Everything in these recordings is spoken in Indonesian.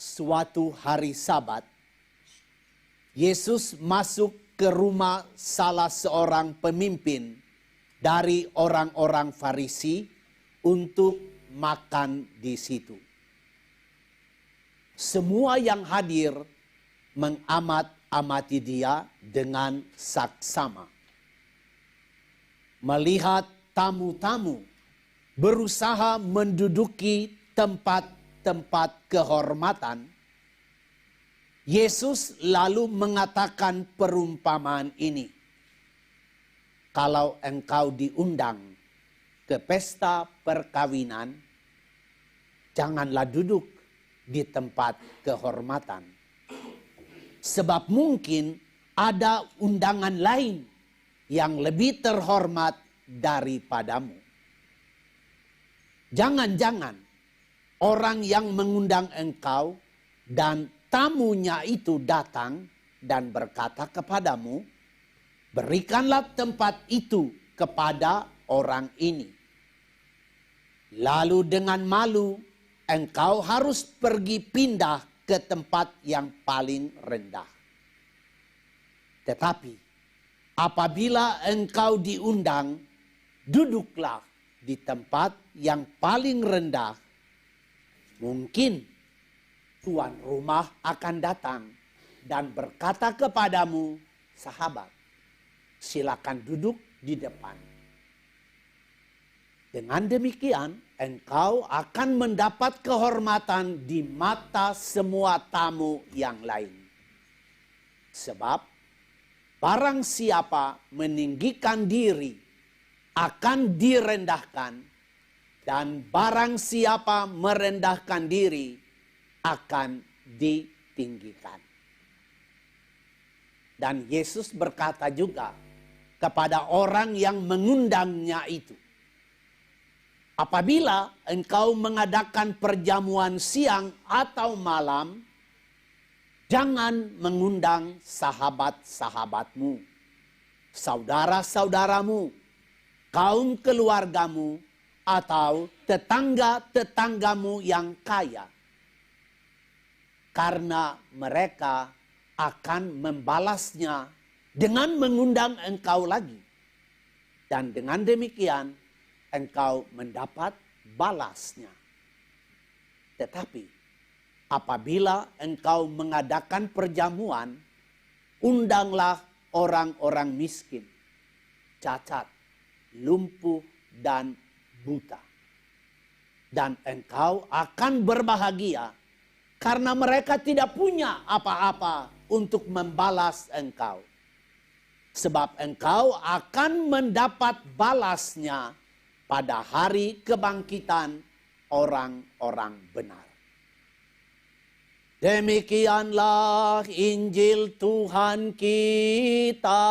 Suatu hari Sabat, Yesus masuk ke rumah salah seorang pemimpin dari orang-orang Farisi untuk makan di situ. Semua yang hadir mengamat-amati dia dengan saksama. Melihat tamu-tamu berusaha menduduki tempat-tempat kehormatan, Yesus lalu mengatakan perumpamaan ini. Kalau engkau diundang ke pesta perkawinan, janganlah duduk di tempat kehormatan. Sebab mungkin ada undangan lain yang lebih terhormat daripadamu. Jangan-jangan orang yang mengundang engkau dan tamunya itu datang dan berkata kepadamu, berikanlah tempat itu kepada orang ini. Lalu dengan malu engkau harus pergi pindah ke tempat yang paling rendah. Tetapi apabila engkau diundang, duduklah di tempat yang paling rendah. Mungkin tuan rumah akan datang dan berkata kepadamu, sahabat, silakan duduk di depan. Dengan demikian, engkau akan mendapat kehormatan di mata semua tamu yang lain. Sebab barang siapa meninggikan diri akan direndahkan, dan barang siapa merendahkan diri akan ditinggikan. Dan Yesus berkata juga kepada orang yang mengundangnya itu, apabila engkau mengadakan perjamuan siang atau malam, jangan mengundang sahabat-sahabatmu, saudara-saudaramu, kaum keluargamu, atau tetangga-tetanggamu yang kaya. Karena mereka akan membalasnya dengan mengundang engkau lagi. Dan dengan demikian engkau mendapat balasnya. Tetapi apabila engkau mengadakan perjamuan, undanglah orang-orang miskin, cacat, lumpuh, dan buta. Dan engkau akan berbahagia karena mereka tidak punya apa-apa untuk membalas engkau. Sebab engkau akan mendapat balasnya pada hari kebangkitan orang-orang benar. Demikianlah Injil Tuhan kita.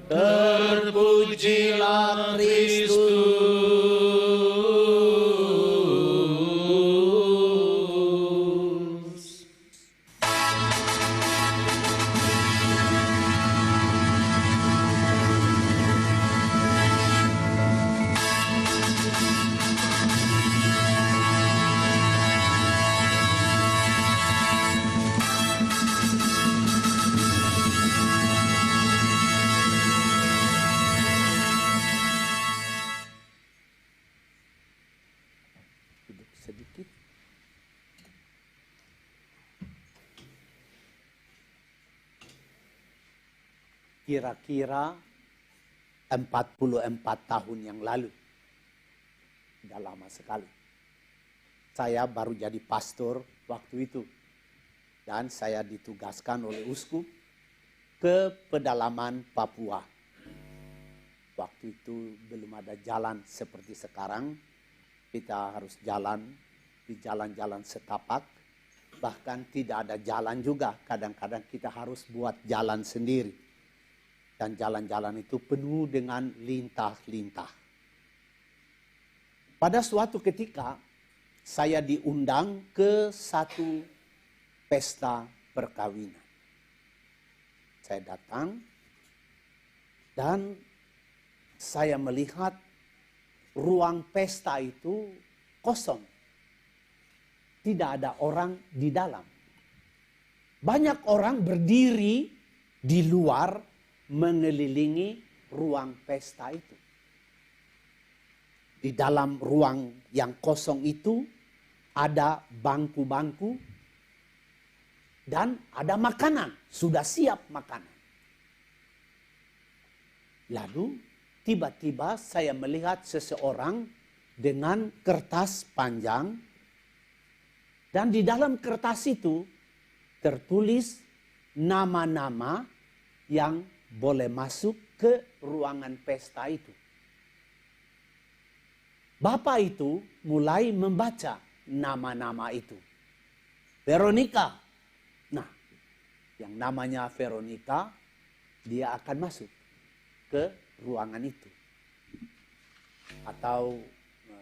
Terpujilah Kristus. Sedikit. Kira-kira 44 tahun yang lalu. Sudah lama sekali. Saya baru jadi pastor waktu itu. Dan saya ditugaskan oleh uskup ke pedalaman Papua. Waktu itu belum ada jalan seperti sekarang. Kita harus jalan di jalan-jalan setapak. Bahkan tidak ada jalan juga. Kadang-kadang kita harus buat jalan sendiri. Dan jalan-jalan itu penuh dengan lintah-lintah. Pada suatu ketika, saya diundang ke satu pesta perkawinan. Saya datang dan saya melihat ruang pesta itu kosong, tidak ada orang di dalam. Banyak orang berdiri di luar mengelilingi ruang pesta itu. Di dalam ruang yang kosong itu ada bangku-bangku dan ada makanan, sudah siap makanan. Lalu tiba-tiba saya melihat seseorang dengan kertas panjang dan di dalam kertas itu tertulis nama-nama yang boleh masuk ke ruangan pesta itu. Bapak itu mulai membaca nama-nama itu. Veronica. Nah, yang namanya Veronica, dia akan masuk ke ruangan itu. Atau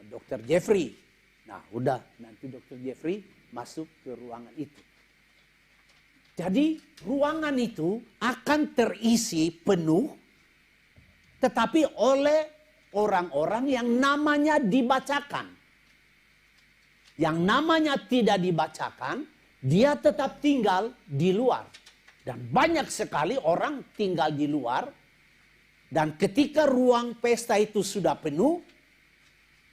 Dr. Jeffrey. Nah, udah nanti Dr. Jeffrey masuk ke ruangan itu. Jadi ruangan itu akan terisi penuh, tetapi oleh orang-orang yang namanya dibacakan. Yang namanya tidak dibacakan, dia tetap tinggal di luar. Dan banyak sekali orang tinggal di luar. Dan ketika ruang pesta itu sudah penuh,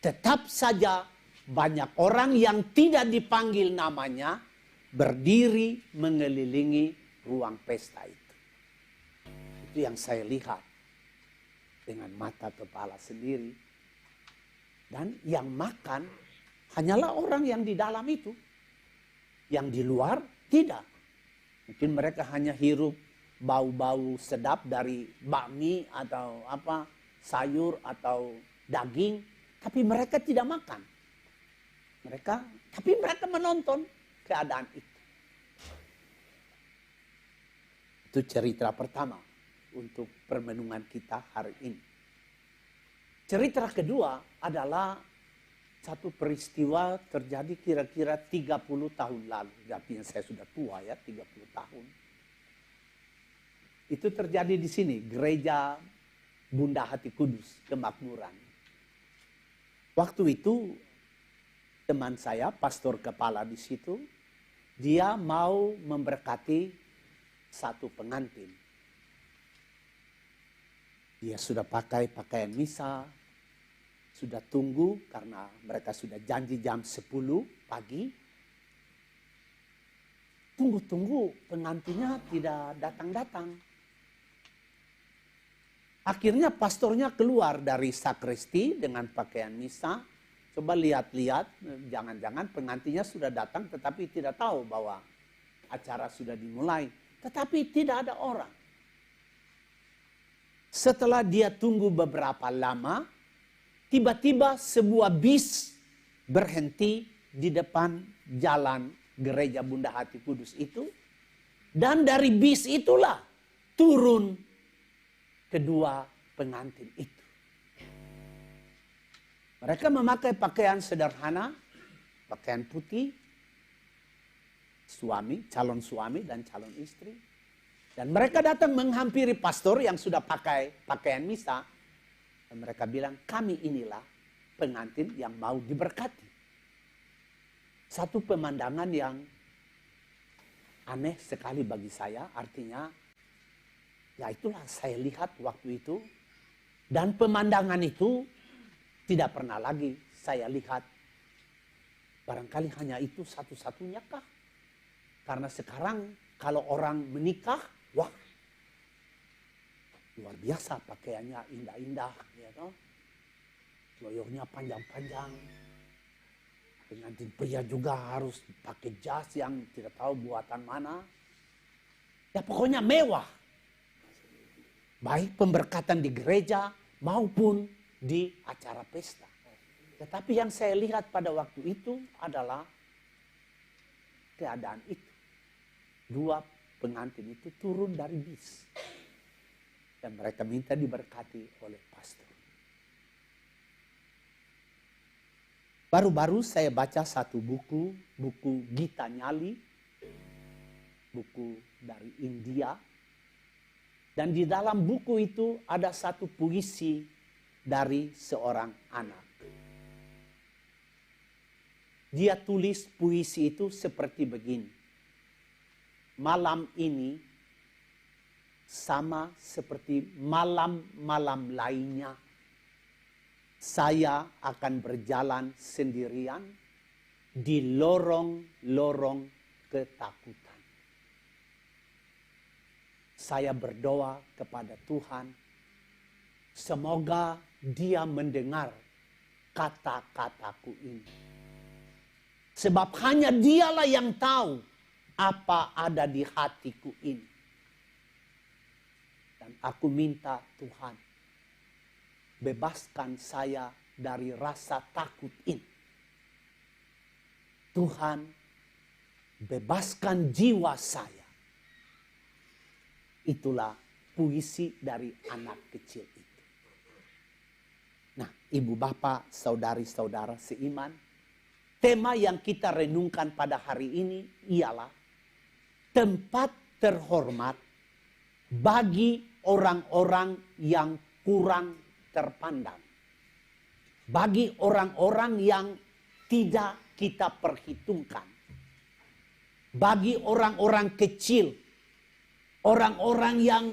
tetap saja banyak orang yang tidak dipanggil namanya berdiri mengelilingi ruang pesta itu. Itu yang saya lihat dengan mata kepala sendiri. Dan yang makan hanyalah orang yang di dalam itu. Yang di luar tidak. Mungkin mereka hanya hirup bau-bau sedap dari bakmi atau apa, sayur atau daging. Tapi mereka tidak makan. Tapi mereka menonton keadaan itu. Itu cerita pertama untuk permenungan kita hari ini. Cerita kedua adalah satu peristiwa terjadi kira-kira 30 tahun lalu. Artinya saya sudah tua ya, 30 tahun. Itu terjadi di sini, Gereja Bunda Hati Kudus, Kemakmuran. Waktu itu teman saya, pastor kepala di situ, dia mau memberkati satu pengantin. Dia sudah pakai pakaian misa, sudah tunggu karena mereka sudah janji jam 10 pagi. Tunggu-tunggu, pengantinnya tidak datang-datang. Akhirnya pastornya keluar dari sakristi dengan pakaian misa. Coba lihat-lihat, jangan-jangan pengantinnya sudah datang tetapi tidak tahu bahwa acara sudah dimulai. Tetapi tidak ada orang. Setelah dia tunggu beberapa lama, tiba-tiba sebuah bis berhenti di depan jalan Gereja Bunda Hati Kudus itu. Dan dari bis itulah turun kedua pengantin itu. Mereka memakai pakaian sederhana, pakaian putih, calon suami dan calon istri. Dan mereka datang menghampiri pastor yang sudah pakai pakaian misa. Dan mereka bilang, kami inilah pengantin yang mau diberkati. Satu pemandangan yang aneh sekali bagi saya, artinya ya itulah saya lihat waktu itu. Dan pemandangan itu tidak pernah lagi saya lihat. Barangkali hanya itu satu-satunya kah? Karena sekarang kalau orang menikah, wah, luar biasa pakaiannya indah-indah. Ya toh? Loyornya panjang-panjang. Pengantin pria juga harus pakai jas yang tidak tahu buatan mana. Ya pokoknya mewah. Baik pemberkatan di gereja maupun di acara pesta. Tetapi yang saya lihat pada waktu itu adalah keadaan itu. Dua pengantin itu turun dari bis. Dan mereka minta diberkati oleh pastor. Baru-baru saya baca satu buku Gita Nyali. Buku dari India. Dan di dalam buku itu ada satu puisi dari seorang anak. dia tulis puisi itu seperti begini. Malam ini sama seperti malam-malam lainnya. Saya akan berjalan sendirian di lorong-lorong ketakutan. Saya berdoa kepada Tuhan, semoga Dia mendengar kata-kataku ini. Sebab hanya Dialah yang tahu apa ada di hatiku ini. Dan aku minta Tuhan, bebaskan saya dari rasa takut ini. Tuhan, bebaskan jiwa saya. Itulah puisi dari anak kecil itu. Nah, ibu bapak, saudari-saudara seiman, tema yang kita renungkan pada hari ini ialah tempat terhormat bagi orang-orang yang kurang terpandang. Bagi orang-orang yang tidak kita perhitungkan. Bagi orang-orang kecil. Orang-orang yang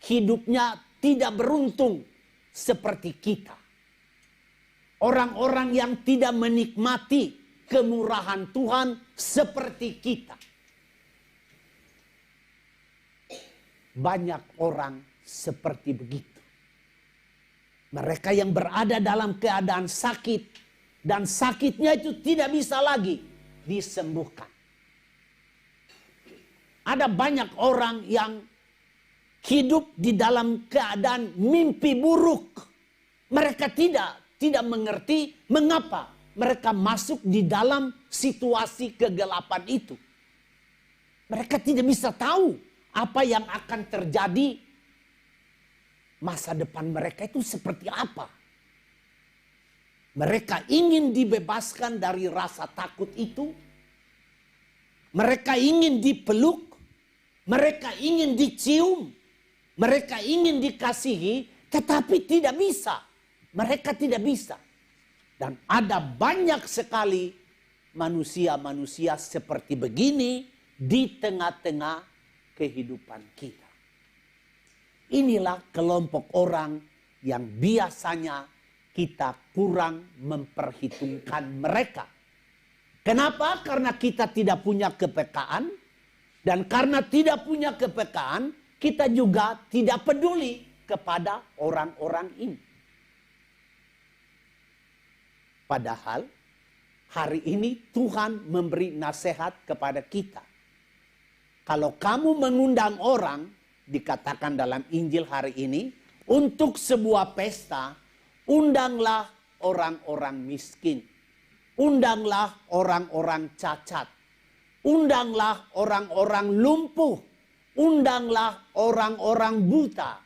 hidupnya tidak beruntung seperti kita. Orang-orang yang tidak menikmati kemurahan Tuhan seperti kita. Banyak orang seperti begitu. Mereka yang berada dalam keadaan sakit dan sakitnya itu tidak bisa lagi disembuhkan. Ada banyak orang yang hidup di dalam keadaan mimpi buruk. Mereka tidak mengerti mengapa mereka masuk di dalam situasi kegelapan itu. Mereka tidak bisa tahu apa yang akan terjadi. Masa depan mereka itu seperti apa. Mereka ingin dibebaskan dari rasa takut itu. Mereka ingin dipeluk. Mereka ingin dicium. Mereka ingin dikasihi. Tetapi tidak bisa. Mereka tidak bisa. Dan ada banyak sekali manusia-manusia seperti begini di tengah-tengah kehidupan kita. Inilah kelompok orang yang biasanya kita kurang memperhitungkan mereka. Kenapa? Karena kita tidak punya kepekaan. Dan karena tidak punya kepekaan, kita juga tidak peduli kepada orang-orang ini. Padahal hari ini Tuhan memberi nasihat kepada kita. Kalau kamu mengundang orang, dikatakan dalam Injil hari ini, untuk sebuah pesta, undanglah orang-orang miskin. Undanglah orang-orang cacat. Undanglah orang-orang lumpuh. Undanglah orang-orang buta.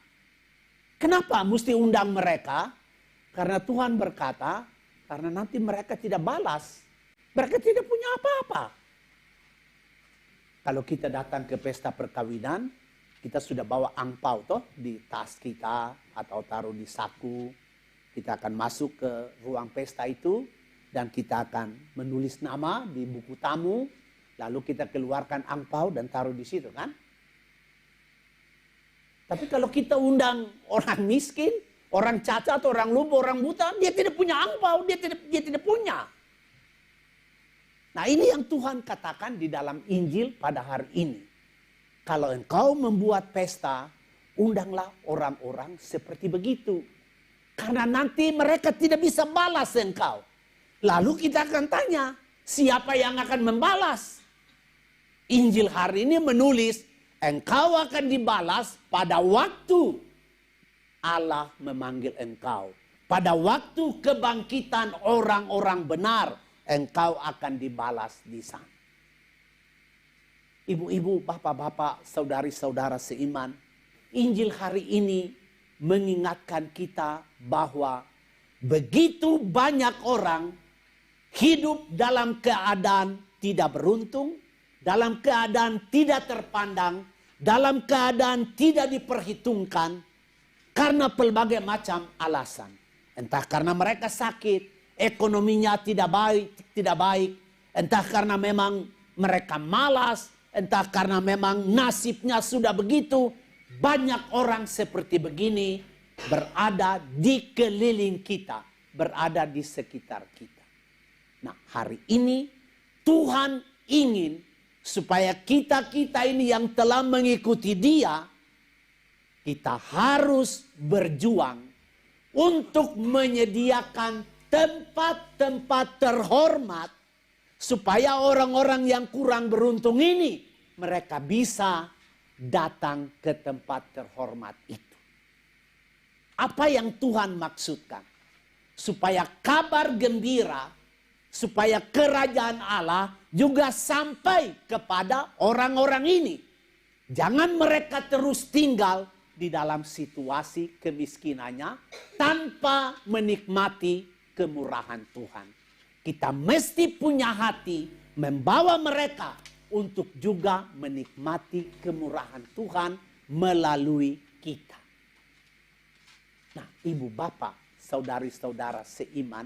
Kenapa mesti undang mereka? Karena Tuhan berkata, karena nanti mereka tidak balas. Mereka tidak punya apa-apa. Kalau kita datang ke pesta perkawinan, kita sudah bawa angpau toh di tas kita atau taruh di saku. Kita akan masuk ke ruang pesta itu dan kita akan menulis nama di buku tamu. Lalu kita keluarkan angpau dan taruh di situ kan. Tapi kalau kita undang orang miskin, orang cacat, orang lumpuh, orang buta, dia tidak punya angpau, dia tidak punya. Nah ini yang Tuhan katakan di dalam Injil pada hari ini. Kalau engkau membuat pesta, undanglah orang-orang seperti begitu. Karena nanti mereka tidak bisa balas engkau. Lalu kita akan tanya, siapa yang akan membalas? Injil hari ini menulis, engkau akan dibalas pada waktu Allah memanggil engkau. Pada waktu kebangkitan orang-orang benar, engkau akan dibalas di sana. Ibu-ibu, bapak-bapak, saudari-saudara seiman, Injil hari ini mengingatkan kita bahwa begitu banyak orang hidup dalam keadaan tidak beruntung, dalam keadaan tidak terpandang, dalam keadaan tidak diperhitungkan karena pelbagai macam alasan. Entah karena mereka sakit, ekonominya tidak baik, Entah karena memang mereka malas, entah karena memang nasibnya sudah begitu. Banyak orang seperti begini berada di keliling kita, berada di sekitar kita. Nah, hari ini Tuhan ingin supaya kita-kita ini yang telah mengikuti Dia, kita harus berjuang untuk menyediakan tempat-tempat terhormat supaya orang-orang yang kurang beruntung ini mereka bisa datang ke tempat terhormat itu. Apa yang Tuhan maksudkan? Supaya kabar gembira, supaya kerajaan Allah juga sampai kepada orang-orang ini. Jangan mereka terus tinggal di dalam situasi kemiskinannya tanpa menikmati kemurahan Tuhan. Kita mesti punya hati membawa mereka untuk juga menikmati kemurahan Tuhan melalui kita. Nah, ibu bapak, saudari-saudara seiman,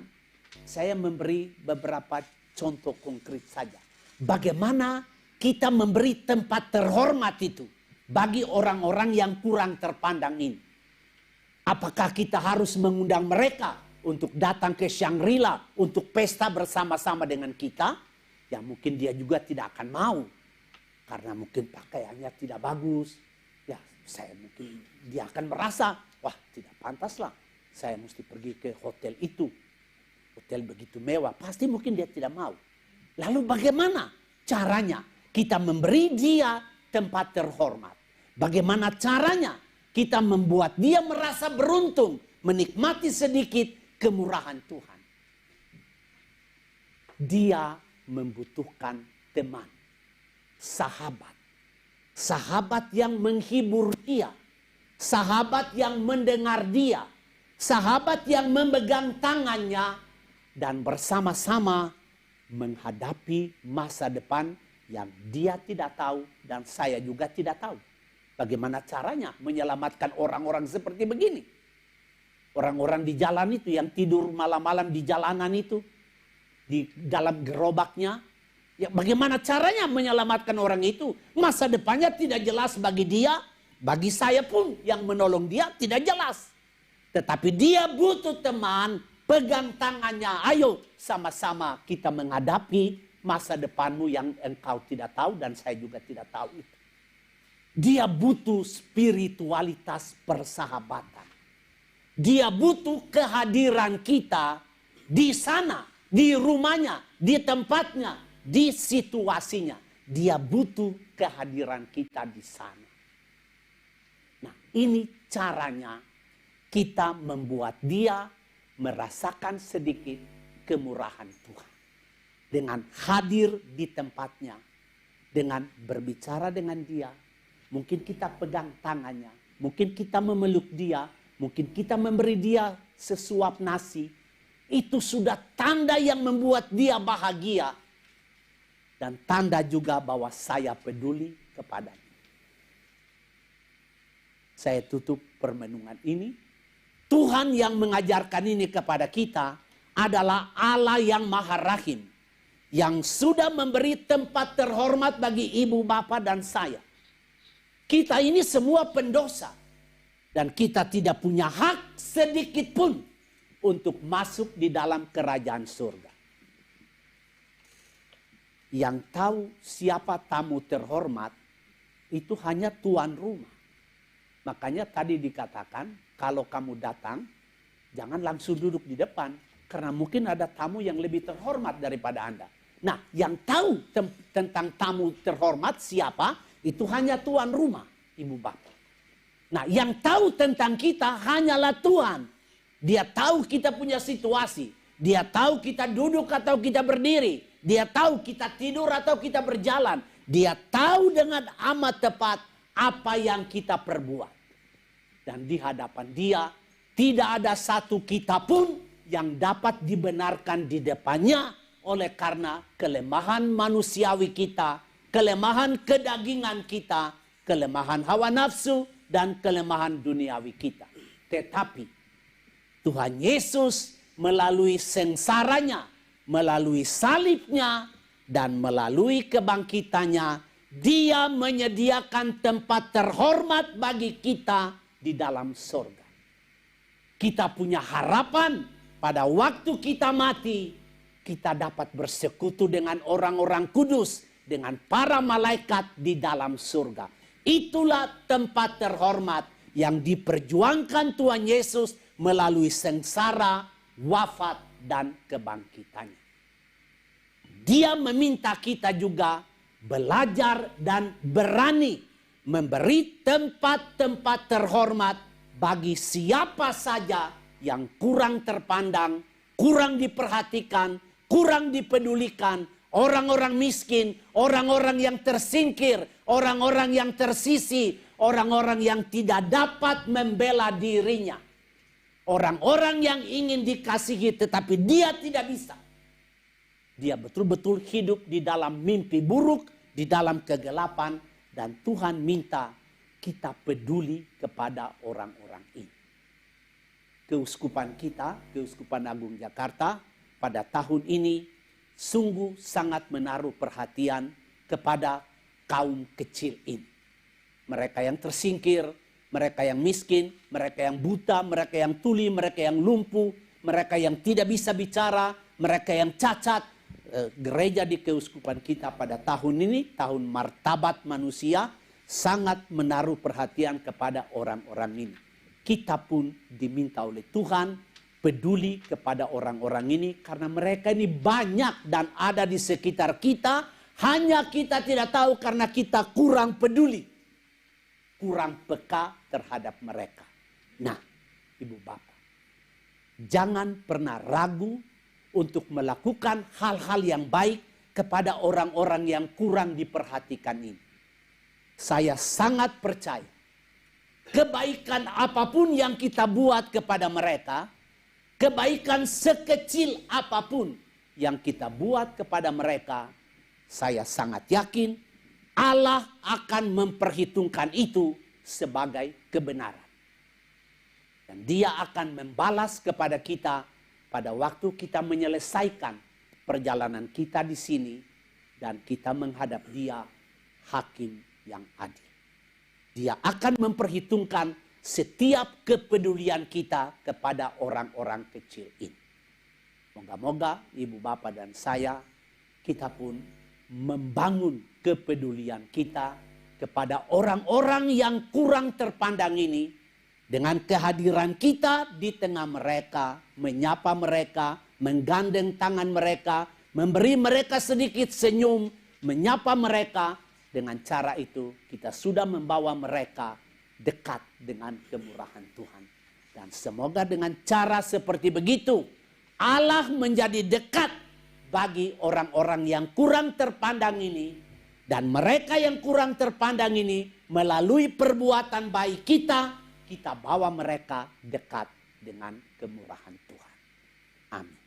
saya memberi beberapa contoh konkret saja. Bagaimana kita memberi tempat terhormat itu bagi orang-orang yang kurang terpandang ini. Apakah kita harus mengundang mereka untuk datang ke Shangri-La untuk pesta bersama-sama dengan kita? Ya mungkin dia juga tidak akan mau. Karena mungkin pakaiannya tidak bagus. Ya saya mungkin dia akan merasa, wah tidak pantas lah. Saya mesti pergi ke hotel itu. Hotel begitu mewah. Pasti mungkin dia tidak mau. Lalu bagaimana caranya kita memberi dia tempat terhormat? Bagaimana caranya kita membuat dia merasa beruntung. Menikmati sedikit kemurahan Tuhan. Dia membutuhkan teman, sahabat. Sahabat yang menghibur dia. Sahabat yang mendengar dia. Sahabat yang memegang tangannya. Dan bersama-sama menghadapi masa depan yang dia tidak tahu dan saya juga tidak tahu. Bagaimana caranya menyelamatkan orang-orang seperti begini? Orang-orang di jalan itu yang tidur malam-malam di jalanan itu. Di dalam gerobaknya. Ya, bagaimana caranya menyelamatkan orang itu? Masa depannya tidak jelas bagi dia. Bagi saya pun yang menolong dia tidak jelas. Tetapi dia butuh teman. Pegang tangannya. Ayo sama-sama kita menghadapi masa depanmu yang engkau tidak tahu. Dan saya juga tidak tahu itu. Dia butuh spiritualitas persahabatan. Dia butuh kehadiran kita di sana. Di rumahnya, di tempatnya, di situasinya. Dia butuh kehadiran kita di sana. Nah, ini caranya kita membuat dia merasakan sedikit kemurahan Tuhan. Dengan hadir di tempatnya. Dengan berbicara dengan dia. Mungkin kita pegang tangannya. Mungkin kita memeluk dia. Mungkin kita memberi dia sesuap nasi. Itu sudah tanda yang membuat dia bahagia. Dan tanda juga bahwa saya peduli kepadanya. Saya tutup permenungan ini. Tuhan yang mengajarkan ini kepada kita adalah Allah yang Maha Rahim. Yang sudah memberi tempat terhormat bagi ibu, bapak, dan saya. Kita ini semua pendosa. Dan kita tidak punya hak sedikit pun untuk masuk di dalam kerajaan surga. Yang tahu siapa tamu terhormat itu hanya tuan rumah. Makanya tadi dikatakan kalau kamu datang jangan langsung duduk di depan. Karena mungkin ada tamu yang lebih terhormat daripada Anda. Nah yang tahu tentang tamu terhormat siapa itu hanya tuan rumah, ibu bapak. Nah yang tahu tentang kita hanyalah Tuhan. Dia tahu kita punya situasi. Dia tahu kita duduk atau kita berdiri. Dia tahu kita tidur atau kita berjalan. Dia tahu dengan amat tepat apa yang kita perbuat. Dan di hadapan dia tidak ada satu kita pun yang dapat dibenarkan di depannya oleh karena kelemahan manusiawi kita, kelemahan kedagingan kita, kelemahan hawa nafsu dan kelemahan duniawi kita. Tetapi Tuhan Yesus melalui sengsaranya, melalui salibnya, dan melalui kebangkitannya Dia menyediakan tempat terhormat bagi kita di dalam surga. Kita punya harapan pada waktu kita mati, kita dapat bersekutu dengan orang-orang kudus, dengan para malaikat di dalam surga. Itulah tempat terhormat yang diperjuangkan Tuhan Yesus melalui sengsara, wafat, dan kebangkitannya. Dia meminta kita juga belajar dan berani memberi tempat-tempat terhormat bagi siapa saja yang kurang terpandang, kurang diperhatikan, kurang dipedulikan, orang-orang miskin, orang-orang yang tersingkir, orang-orang yang tersisi, orang-orang yang tidak dapat membela dirinya. Orang-orang yang ingin dikasihi tetapi dia tidak bisa. Dia betul-betul hidup di dalam mimpi buruk, di dalam kegelapan, dan Tuhan minta kita peduli kepada orang-orang ini. Keuskupan kita, Keuskupan Agung Jakarta, pada tahun ini sungguh sangat menaruh perhatian kepada kaum kecil ini. Mereka yang tersingkir, mereka yang miskin, mereka yang buta, mereka yang tuli, mereka yang lumpuh, mereka yang tidak bisa bicara, mereka yang cacat. Gereja di keuskupan kita pada tahun ini, tahun martabat manusia, sangat menaruh perhatian kepada orang-orang ini. Kita pun diminta oleh Tuhan peduli kepada orang-orang ini karena mereka ini banyak dan ada di sekitar kita, hanya kita tidak tahu karena kita kurang peduli, kurang peka terhadap mereka. Nah, Ibu Bapak, jangan pernah ragu untuk melakukan hal-hal yang baik kepada orang-orang yang kurang diperhatikan ini. Saya sangat percaya kebaikan apapun yang kita buat kepada mereka, kebaikan sekecil apapun yang kita buat kepada mereka, saya sangat yakin Allah akan memperhitungkan itu sebagai kebenaran. Dan Dia akan membalas kepada kita pada waktu kita menyelesaikan perjalanan kita di sini dan kita menghadap Dia, Hakim yang adil. Dia akan memperhitungkan setiap kepedulian kita kepada orang-orang kecil ini. Moga-moga Ibu Bapak dan saya, kita pun membangun kepedulian kita kepada orang-orang yang kurang terpandang ini. Dengan kehadiran kita di tengah mereka, menyapa mereka, menggandeng tangan mereka, memberi mereka sedikit senyum, menyapa mereka. Dengan cara itu kita sudah membawa mereka dekat dengan kemurahan Tuhan. Dan semoga dengan cara seperti begitu, Allah menjadi dekat bagi orang-orang yang kurang terpandang ini. Dan mereka yang kurang terpandang ini melalui perbuatan baik kita bawa mereka dekat dengan kemurahan Tuhan. Amin.